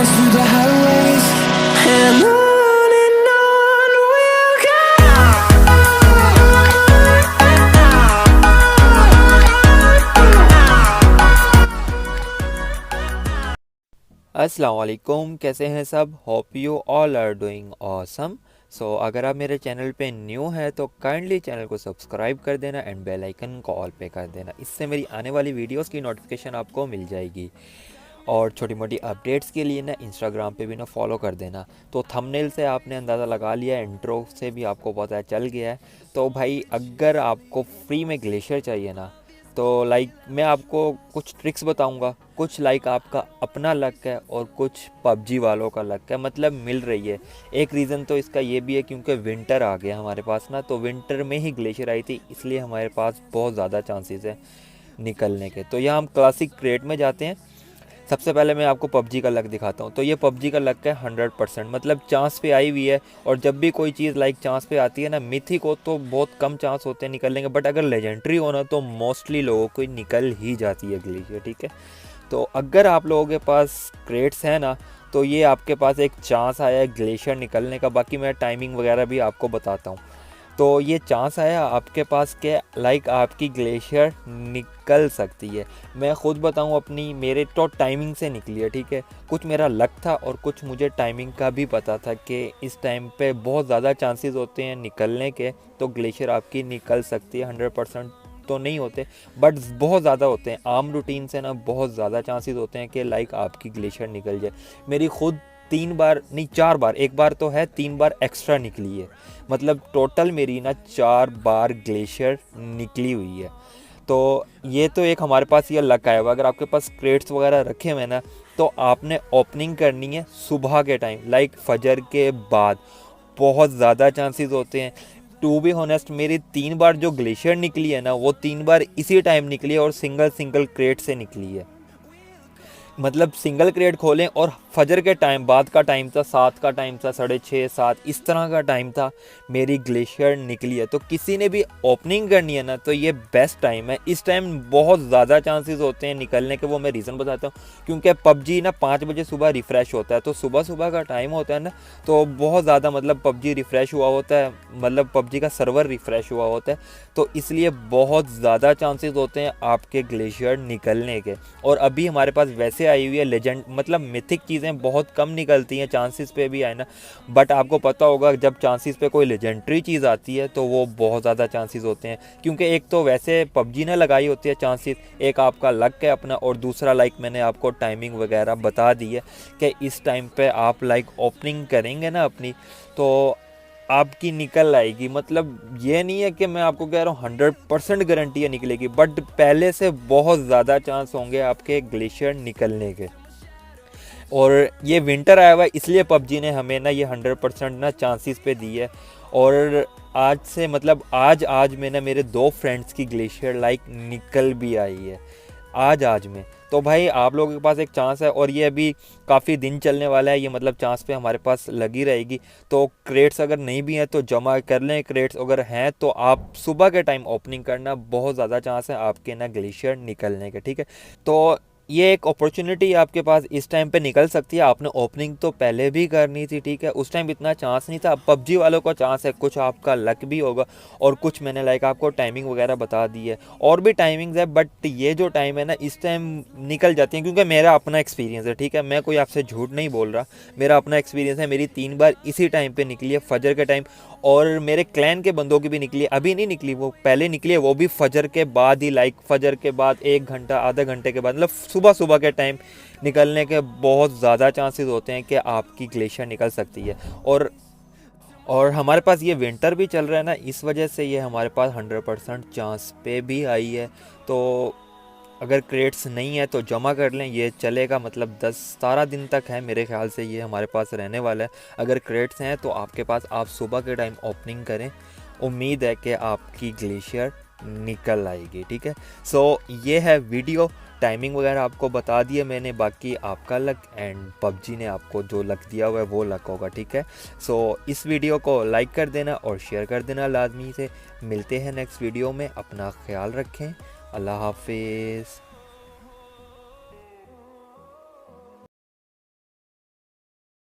dance through the highways, and on we'll go. अस्सलाम वालेकुम, कैसे हैं सब। Hope you all are doing awesome. So अगर आप मेरे चैनल पे न्यू हैं तो काइंडली चैनल को सब्सक्राइब कर देना एंड बेल आइकन को ऑल पे कर देना। इससे मेरी आने वाली वीडियोस की नोटिफिकेशन आपको मिल जाएगी। और छोटी मोटी अपडेट्स के लिए ना इंस्टाग्राम पे भी ना फॉलो कर देना। तो थंबनेल से आपने अंदाज़ा लगा लिया, इंट्रो से भी आपको पता चल गया है। तो भाई अगर आपको फ्री में ग्लेशियर चाहिए ना, तो मैं आपको कुछ ट्रिक्स बताऊंगा। कुछ आपका अपना लक है और कुछ पबजी वालों का लक है, मतलब मिल रही है। एक रीज़न तो इसका ये भी है क्योंकि विंटर आ गया हमारे पास ना, तो विंटर में ही ग्लेशियर आई थी, इसलिए हमारे पास बहुत ज़्यादा चांसेस है निकलने के। तो यहाँ हम क्लासिक क्रेट में जाते हैं। सबसे पहले मैं आपको पबजी का लक दिखाता हूँ। तो ये पबजी का लक है 100%, मतलब चांस पे आई हुई है। और जब भी कोई चीज़ चांस पे आती है ना, मिथिक हो तो बहुत कम चांस होते हैं निकलने के, बट अगर लेजेंडरी हो ना तो मोस्टली लोगों को निकल ही जाती है ग्लेशियर, ठीक है। तो अगर आप लोगों के पास क्रेट्स हैं ना, तो ये आपके पास एक चांस आया है ग्लेशियर निकलने का। बाकी मैं टाइमिंग वगैरह भी आपको बताता हूँ। तो ये चांस आया आपके पास के आपकी ग्लेशियर निकल सकती है। मैं ख़ुद बताऊँ अपनी, मेरे तो टाइमिंग से निकली है, ठीक है। कुछ मेरा लक था और कुछ मुझे टाइमिंग का भी पता था कि इस टाइम पे बहुत ज़्यादा चांसेस होते हैं निकलने के। तो ग्लेशियर आपकी निकल सकती है। 100% तो नहीं होते बट बहुत ज़्यादा होते हैं। आम रूटीन से ना बहुत ज़्यादा चांसेस होते हैं कि आपकी ग्लेशियर निकल जाए। मेरी खुद 3 बार नहीं 4 बार, एक बार तो है 3 बार एक्स्ट्रा निकली है। मतलब टोटल मेरी ना 4 बार ग्लेशियर निकली हुई है। तो ये तो एक हमारे पास ये लक आया हुआ। अगर आपके पास क्रेट्स वगैरह रखे हुए ना, तो आपने ओपनिंग करनी है सुबह के टाइम, फजर के बाद। बहुत ज़्यादा चांसेस होते हैं। टू बी होनेस्ट, मेरी 3 बार जो ग्लेशियर निकली है ना, वो 3 बार इसी टाइम निकली है और सिंगल क्रेट से निकली है। मतलब सिंगल क्रेट खोलें और फजर के टाइम बाद का टाइम था, 7 का टाइम था, 6:30 7 इस तरह का टाइम था, मेरी ग्लेशियर निकली है। तो किसी ने भी ओपनिंग करनी है ना, तो ये बेस्ट टाइम है। इस टाइम बहुत ज़्यादा चांसेस होते हैं निकलने के। वो मैं रीज़न बताता हूँ। क्योंकि पबजी ना 5 बजे सुबह रिफ़्रेश होता है, तो सुबह सुबह का टाइम होता है ना, तो बहुत ज़्यादा मतलब पबजी रिफ़्रेश हुआ होता है, मतलब पबजी का सर्वर रिफ़्रेश हुआ होता है। तो इसलिए बहुत ज़्यादा चांसेस होते हैं आपके ग्लेशियर निकलने के। और अभी हमारे पास वैसे आई हुई है लेजेंड, मतलब मिथिक चीज़ें बहुत कम निकलती हैं। चांसेस पे भी आए ना, बट आपको पता होगा जब चांसेस पे कोई लेजेंडरी चीज़ आती है तो वो बहुत ज़्यादा चांसेस होते हैं। क्योंकि एक तो वैसे पबजी ने लगाई होती है चांसेस, एक आपका लक है अपना, और दूसरा मैंने आपको टाइमिंग वगैरह बता दी है कि इस टाइम पे आप ओपनिंग करेंगे ना अपनी, तो आपकी निकल आएगी। मतलब ये नहीं है कि मैं आपको कह रहा हूँ 100% गारंटी है निकलेगी, बट पहले से बहुत ज़्यादा चांस होंगे आपके ग्लेशियर निकलने के। और ये विंटर आया हुआ है, इसलिए पबजी ने हमें ना ये 100% ना चांसेस पे दी है। और आज से मतलब आज में ना मेरे 2 फ्रेंड्स की ग्लेशियर निकल भी आई है आज में। तो भाई आप लोगों के पास एक चांस है, और ये अभी काफ़ी दिन चलने वाला है ये, मतलब चांस पे हमारे पास लगी रहेगी। तो क्रेट्स अगर नहीं भी हैं तो जमा कर लें, क्रेट्स अगर हैं तो आप सुबह के टाइम ओपनिंग करना, बहुत ज़्यादा चांस है आपके ना ग्लेशियर निकलने के, ठीक है। तो ये एक अपॉर्चुनिटी आपके पास इस टाइम पे निकल सकती है। आपने ओपनिंग तो पहले भी करनी थी, ठीक है। उस टाइम इतना चांस नहीं था। पबजी वालों का चांस है, कुछ आपका लक भी होगा और कुछ मैंने आपको टाइमिंग वगैरह बता दी है। और भी टाइमिंग्स है, बट ये जो टाइम है ना, इस टाइम निकल जाती है। क्योंकि मेरा अपना एक्सपीरियंस है, ठीक है, मैं कोई आपसे झूठ नहीं बोल रहा, मेरा अपना एक्सपीरियंस है। मेरी 3 बार इसी टाइम पे निकली है, फजर के टाइम। और मेरे क्लैन के बंदों की भी निकली है, अभी नहीं निकली, वो पहले निकली है, वो भी फजर के बाद ही, फजर के बाद 1 घंटा आधा घंटे के बाद, मतलब सुबह के टाइम निकलने के बहुत ज़्यादा चांसेस होते हैं कि आपकी ग्लेशियर निकल सकती है। और हमारे पास ये विंटर भी चल रहा है ना, इस वजह से ये हमारे पास 100% चांस पे भी आई है। तो अगर क्रेट्स नहीं है तो जमा कर लें, ये चलेगा, मतलब 10-17 दिन तक है मेरे ख्याल से ये हमारे पास रहने वाला है। अगर क्रेट्स हैं तो आपके पास, आप सुबह के टाइम ओपनिंग करें, उम्मीद है कि आपकी ग्लेशियर निकल आएगी, ठीक है। सो ये है वीडियो, टाइमिंग वगैरह आपको बता दिया मैंने। बाकी आपका लक एंड पबजी ने आपको जो लक दिया हुआ है वो लक होगा, ठीक है। सो इस वीडियो को लाइक कर देना और शेयर कर देना लाजमी से। मिलते हैं नेक्स्ट वीडियो में, अपना ख्याल रखें, अल्लाह हाफिज़।